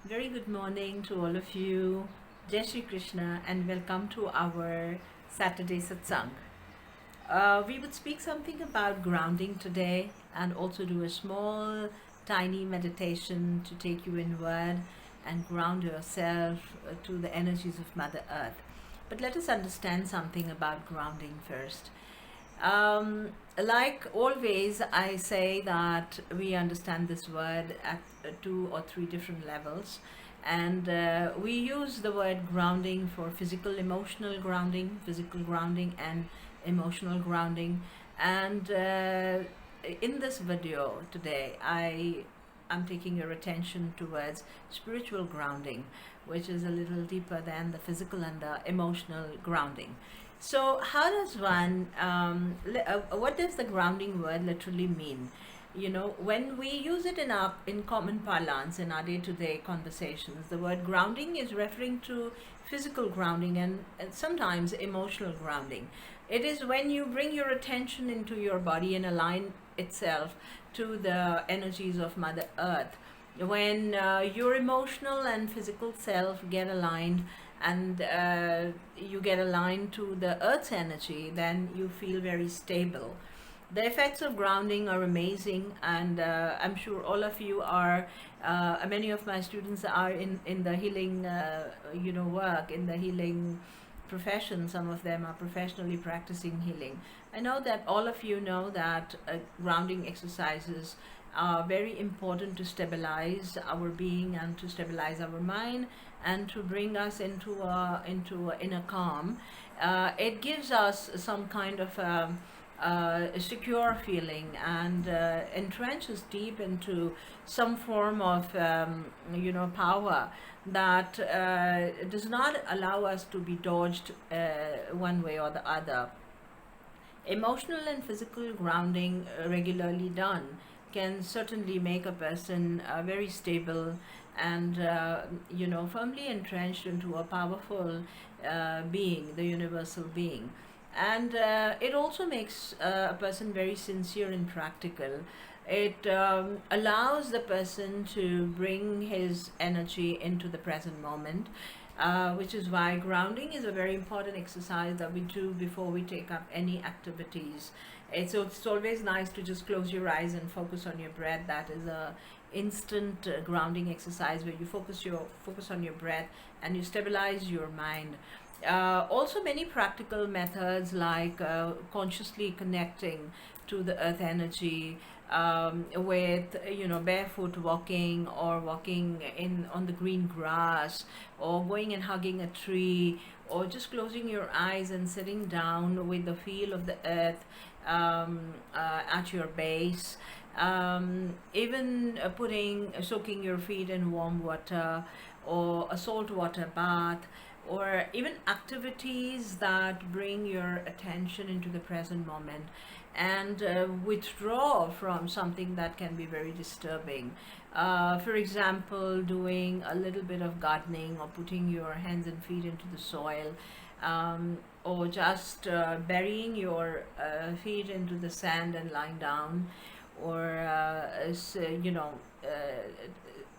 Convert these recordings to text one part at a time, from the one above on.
Very good morning to all of you. Jai Shri Krishna and welcome to our Saturday Satsang. We would speak something about grounding today and also do a small, tiny meditation to take you inward and ground yourself to the energies of Mother Earth. But let us understand something about grounding first. Like always, I say that we understand this word at two or three different levels, and we use the word grounding for physical grounding, and emotional grounding. And in this video today, I am taking your attention towards spiritual grounding, which is a little deeper than the physical and the emotional grounding. So, how does one, what does the grounding word literally mean? When we use it in common parlance in our day-to-day conversations, the word grounding is referring to physical grounding and sometimes emotional grounding. It is when you bring your attention into your body and align itself to the energies of Mother Earth. When your emotional and physical self get aligned and you get aligned to the earth's energy, then you feel very stable. The effects of grounding are amazing, and I'm sure all of you are, many of my students are in the healing work, in the healing profession. Some of them are professionally practicing healing. I know that all of you know that grounding exercises are very important to stabilize our being and to stabilize our mind and to bring us into a inner calm. It gives us some kind of a secure feeling and entrenches deep into some form of power that does not allow us to be dodged one way or the other. Emotional and physical grounding regularly done can certainly make a person very stable and firmly entrenched into a powerful being, the universal being. And it also makes a person very sincere and practical. It allows the person to bring his energy into the present moment, which is why grounding is a very important exercise that we do before we take up any activities. It's always nice to just close your eyes and focus on your breath. That is a instant grounding exercise where you focus on your breath and you stabilize your mind. Also, many practical methods like consciously connecting to the earth energy with barefoot walking or walking in on the green grass or going and hugging a tree or just closing your eyes and sitting down with the feel of the earth at your base. Even soaking your feet in warm water or a salt water bath, or even activities that bring your attention into the present moment and withdraw from something that can be very disturbing. For example, doing a little bit of gardening or putting your hands and feet into the soil, or just burying your feet into the sand and lying down, or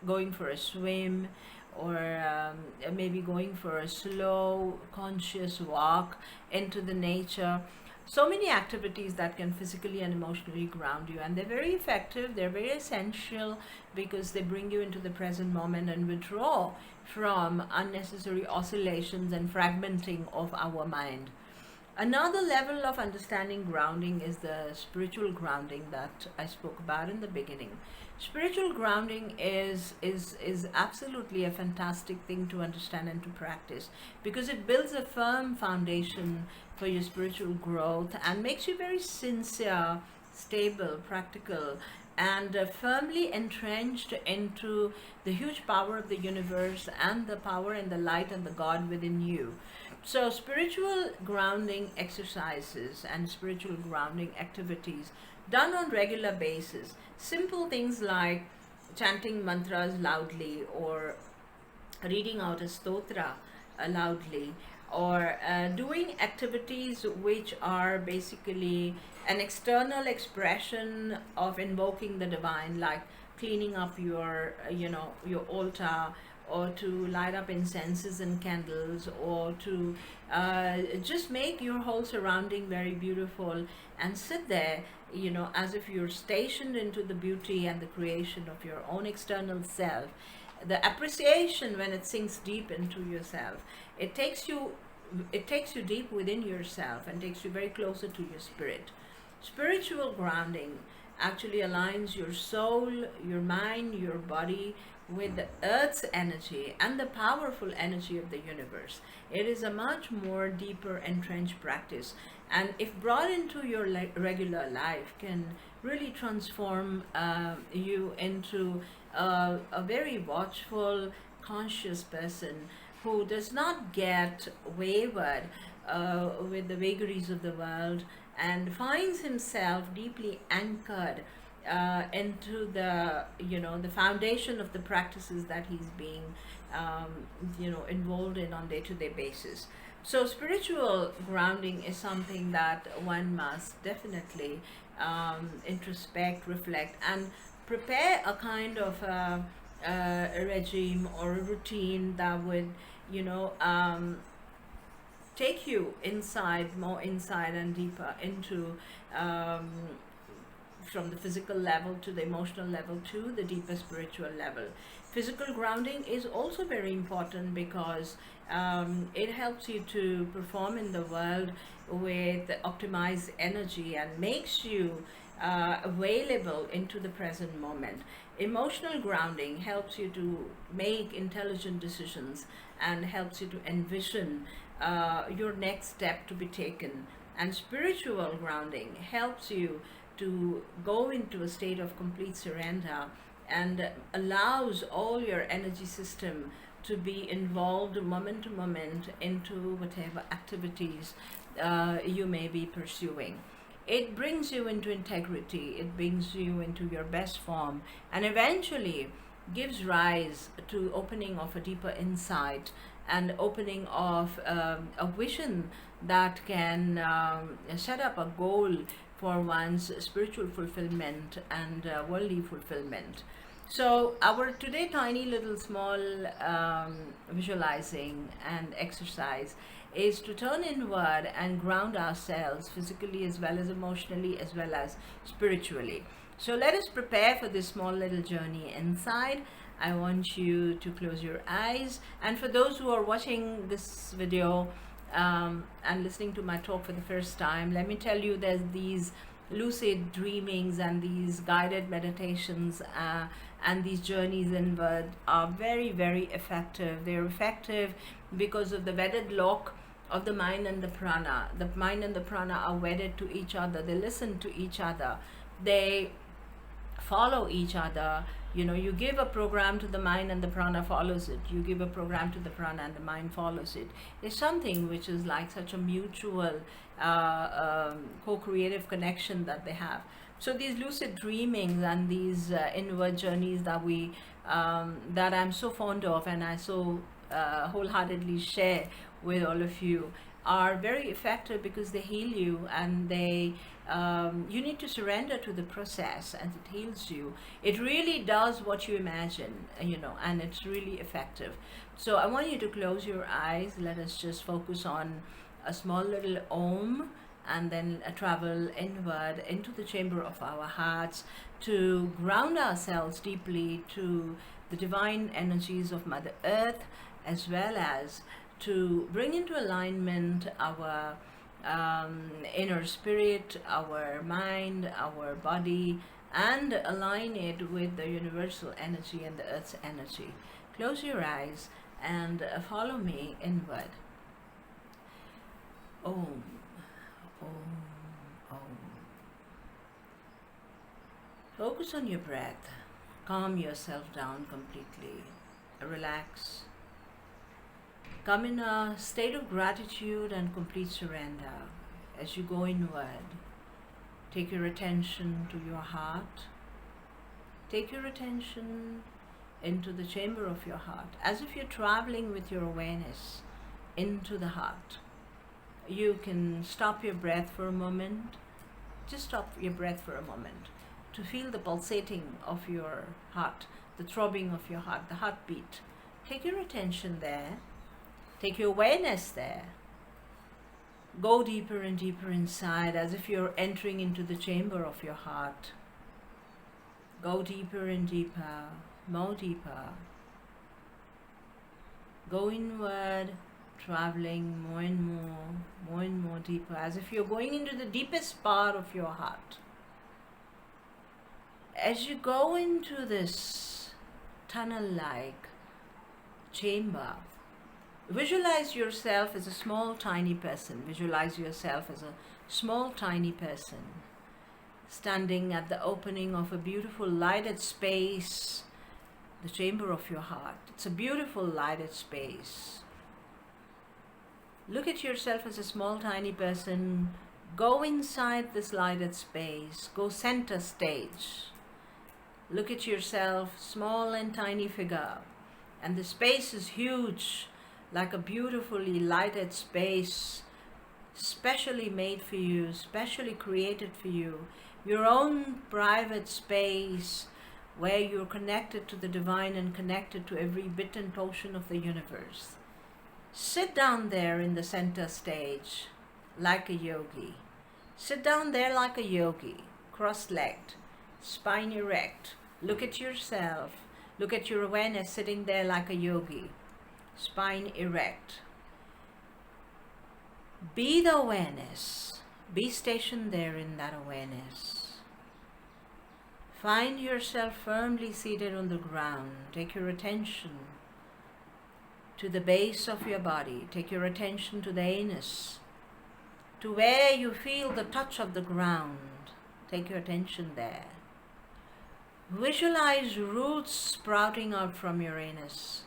going for a swim, or maybe going for a slow, conscious walk into the nature. So many activities that can physically and emotionally ground you, and they're very effective, they're very essential because they bring you into the present moment and withdraw from unnecessary oscillations and fragmenting of our mind. Another level of understanding grounding is the spiritual grounding that I spoke about in the beginning. Spiritual grounding is absolutely a fantastic thing to understand and to practice because it builds a firm foundation for your spiritual growth and makes you very sincere, stable, practical, and firmly entrenched into the huge power of the universe and the power and the light and the God within you. So, spiritual grounding exercises and spiritual grounding activities done on regular basis, simple things like chanting mantras loudly or reading out a stotra loudly, or doing activities which are basically an external expression of invoking the divine, like cleaning up your altar or to light up incenses and candles, or to just make your whole surrounding very beautiful, and sit there, you know, as if you're stationed into the beauty and the creation of your own external self. The appreciation, when it sinks deep into yourself, it takes you deep within yourself and takes you very closer to your spirit. Spiritual grounding actually aligns your soul, your mind, your body with the earth's energy and the powerful energy of the universe. It is a much more deeper entrenched practice, and if brought into your regular life, can really transform you into a very watchful, conscious person who does not get wavered with the vagaries of the world, and finds himself deeply anchored into the, you know, the foundation of the practices that he's being you know, involved in on day-to-day basis. So spiritual grounding is something that one must definitely introspect, reflect, and prepare a kind of a regime or a routine that would, you know, take you inside, more inside and deeper into, from the physical level to the emotional level to the deeper spiritual level. Physical grounding is also very important because it helps you to perform in the world with optimized energy and makes you available into the present moment. Emotional grounding helps you to make intelligent decisions and helps you to envision your next step to be taken. And spiritual grounding helps you to go into a state of complete surrender and allows all your energy system to be involved moment to moment into whatever activities you may be pursuing. It brings you into integrity, it brings you into your best form, and eventually gives rise to opening of a deeper insight and opening of a vision that can set up a goal for one's spiritual fulfillment and worldly fulfillment. So our today tiny little small visualizing and exercise is to turn inward and ground ourselves physically as well as emotionally as well as spiritually. So let us prepare for this small little journey inside. I want you to close your eyes, and for those who are watching this video and listening to my talk for the first time, let me tell you, there's these lucid dreamings and these guided meditations and these journeys inward are very, very effective. They're effective because of the wedded lock of the mind and the prana. The mind and the prana are wedded to each other. They listen to each other. They follow each other. You know, you give a program to the mind and the prana follows it. You give a program to the prana and the mind follows it. It's something which is like such a mutual co-creative connection that they have. So these lucid dreamings and these inward journeys that we that I'm so fond of and I so wholeheartedly share with all of you are very effective because they heal you, and they you need to surrender to the process and it heals you. It really does what you imagine, you know, and it's really effective. So I want you to close your eyes. Let us just focus on a small little om, and then travel inward into the chamber of our hearts to ground ourselves deeply to the divine energies of Mother Earth, as well as to bring into alignment our inner spirit, our mind, our body, and align it with the universal energy and the earth's energy. Close your eyes and follow me inward. Om, Om, Om. Focus on your breath. Calm yourself down completely. Relax. Come in a state of gratitude and complete surrender. As you go inward, take your attention to your heart. Take your attention into the chamber of your heart, as if you're traveling with your awareness into the heart. You can stop your breath for a moment. Just stop your breath for a moment to feel the pulsating of your heart, the throbbing of your heart, the heartbeat. Take your attention there. Take your awareness there. Go deeper and deeper inside, as if you're entering into the chamber of your heart. Go deeper and deeper, more deeper. Go inward, traveling more and more deeper, as if you're going into the deepest part of your heart. As you go into this tunnel-like chamber, visualize yourself as a small tiny person. Visualize yourself as a small tiny person standing at the opening of a beautiful lighted space, the chamber of your heart. It's a beautiful lighted space. Look at yourself as a small tiny person. Go inside this lighted space. Go center stage. Look at yourself, small and tiny figure. And the space is huge, like a beautifully lighted space, specially made for you, specially created for you. Your own private space where you're connected to the divine and connected to every bit and portion of the universe. Sit down there in the center stage like a yogi. Sit down there like a yogi, cross-legged, spine erect. Look at yourself. Look at your awareness sitting there like a yogi, spine erect. Be the awareness. Be stationed there in that awareness. Find yourself firmly seated on the ground. Take your attention to the base of your body. Take your attention to the anus, to where you feel the touch of the ground. Take your attention there. Visualize roots sprouting out from your anus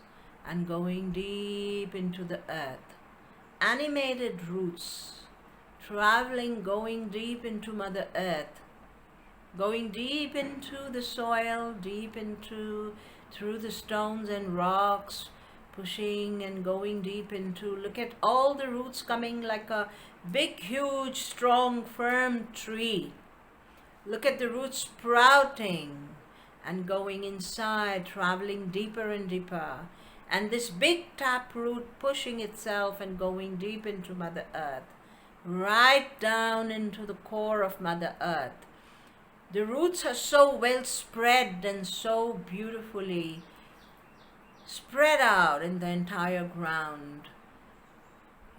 and going deep into the earth. Animated roots, traveling, going deep into Mother Earth, going deep into the soil, deep into, through the stones and rocks, pushing and going deep into, look at all the roots coming like a big, huge, strong, firm tree. Look at the roots sprouting and going inside, traveling deeper and deeper. And this big taproot pushing itself and going deep into Mother Earth, right down into the core of Mother Earth. The roots are so well spread and so beautifully spread out in the entire ground.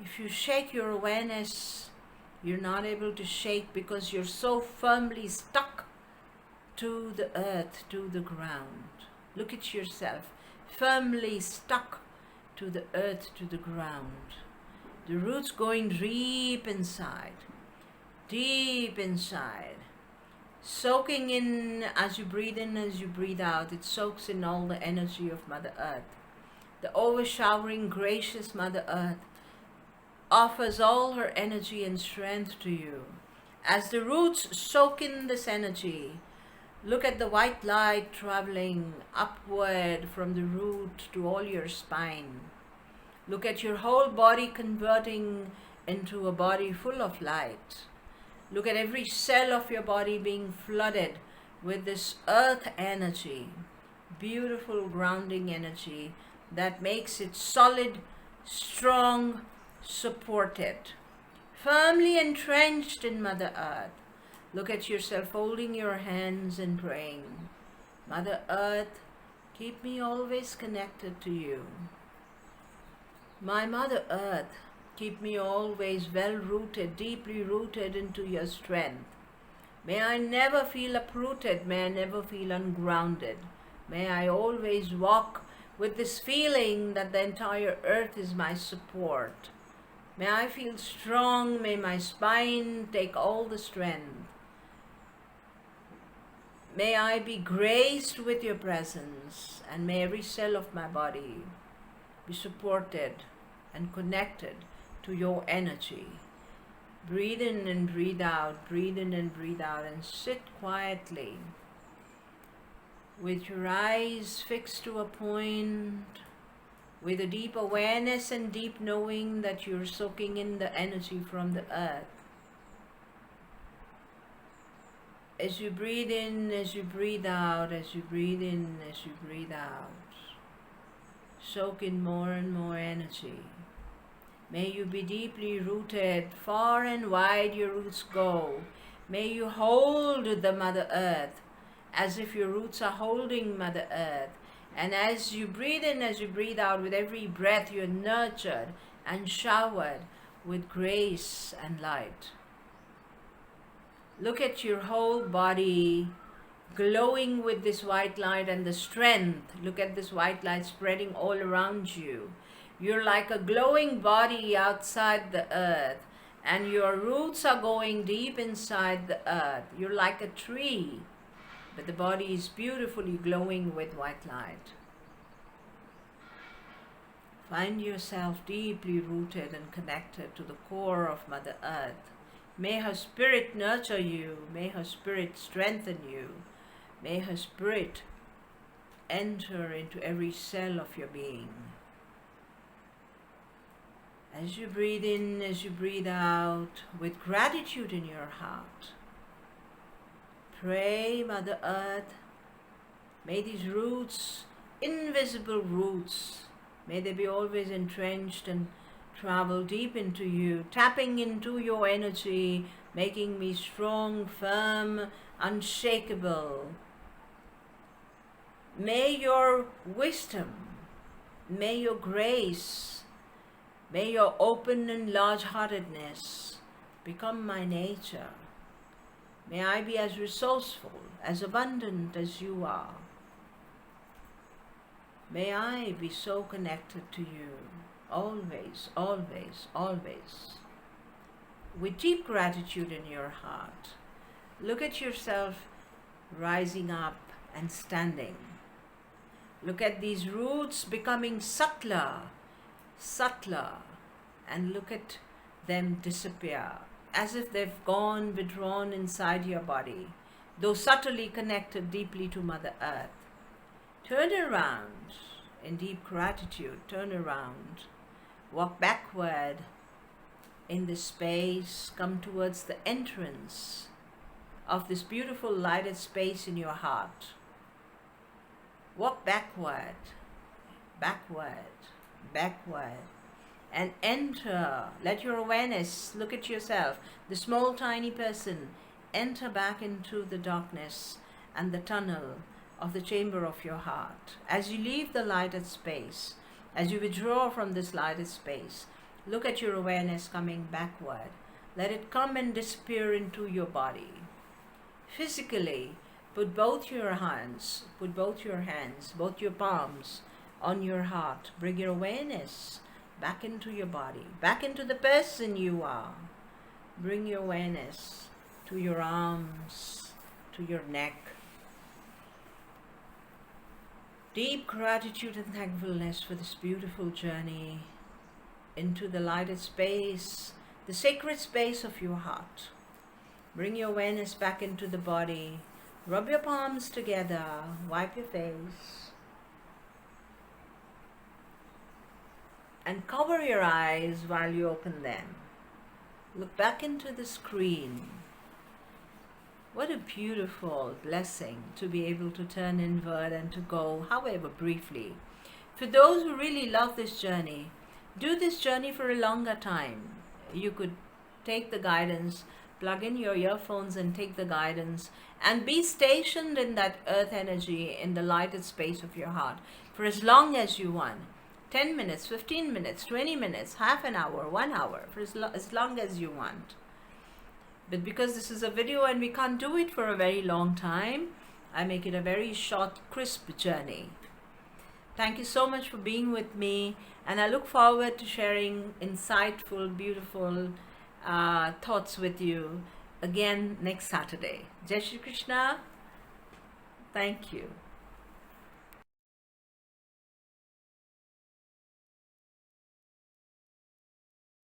If you shake your awareness, you're not able to shake because you're so firmly stuck to the earth, to the ground. Look at yourself, firmly stuck to the earth, to the ground. The roots going deep inside, soaking in as you breathe in, as you breathe out. It soaks in all the energy of Mother Earth. The overshowering, gracious Mother Earth offers all her energy and strength to you. As the roots soak in this energy, look at the white light traveling upward from the root to all your spine. Look at your whole body converting into a body full of light. Look at every cell of your body being flooded with this earth energy, beautiful grounding energy that makes it solid, strong, supported, firmly entrenched in Mother Earth. Look at yourself folding your hands and praying, Mother Earth, keep me always connected to you. My Mother Earth, keep me always well rooted, deeply rooted into your strength. May I never feel uprooted, may I never feel ungrounded. May I always walk with this feeling that the entire earth is my support. May I feel strong, may my spine take all the strength. May I be graced with your presence, and may every cell of my body be supported and connected to your energy. Breathe in and breathe out, breathe in and breathe out, and sit quietly with your eyes fixed to a point, with a deep awareness and deep knowing that you're soaking in the energy from the earth. As you breathe in, as you breathe out, as you breathe in, as you breathe out, Soak in more and more energy. May you be deeply rooted, far and wide your roots go. May you hold the Mother Earth as if your roots are holding Mother Earth. And as you breathe in, as you breathe out, with every breath you're nurtured and showered with grace and light. Look at your whole body glowing with this white light and the strength. Look at this white light spreading all around you. You're like a glowing body outside the earth, and your roots are going deep inside the earth. You're like a tree, but the body is beautifully glowing with white light. Find yourself deeply rooted and connected to the core of Mother Earth. May her spirit nurture you. May her spirit strengthen you. May her spirit enter into every cell of your being. As you breathe in, as you breathe out, with gratitude in your heart, pray, Mother Earth, may these roots, invisible roots, may they be always entrenched and travel deep into you, tapping into your energy, making me strong, firm, unshakable. May your wisdom, may your grace, may your open and large-heartedness become my nature. May I be as resourceful, as abundant as you are. May I be so connected to you, always, always, always. With deep gratitude in your heart, look at yourself rising up and standing. Look at these roots becoming subtler, subtler, and look at them disappear, as if they've gone, withdrawn inside your body, though subtly connected deeply to Mother Earth. Turn around in deep gratitude, turn around, walk backward in the space, come towards the entrance of this beautiful lighted space in your heart. Walk backward, backward, backward, and enter. Let your awareness look at yourself, the small tiny person, enter back into the darkness and the tunnel of the chamber of your heart. As you leave the lighted space, as you withdraw from this lighted space, look at your awareness coming backward. Let it come and disappear into your body. Physically, put both your hands, both your palms on your heart. Bring your awareness back into your body, back into the person you are. Bring your awareness to your arms, to your neck. Deep gratitude and thankfulness for this beautiful journey into the lighted space, the sacred space of your heart. Bring your awareness back into the body. Rub your palms together, wipe your face, and cover your eyes while you open them. Look back into the screen. What a beautiful blessing to be able to turn inward and to go, however briefly. For those who really love this journey, do this journey for a longer time. You could take the guidance, plug in your earphones and take the guidance, and be stationed in that earth energy in the lighted space of your heart for as long as you want. 10 minutes, 15 minutes, 20 minutes, half an hour, 1 hour, for as long as you want. But because this is a video and we can't do it for a very long time, I make it a very short, crisp journey. Thank you so much for being with me, and I look forward to sharing insightful, beautiful thoughts with you again next Saturday. Jai Shri Krishna. Thank you.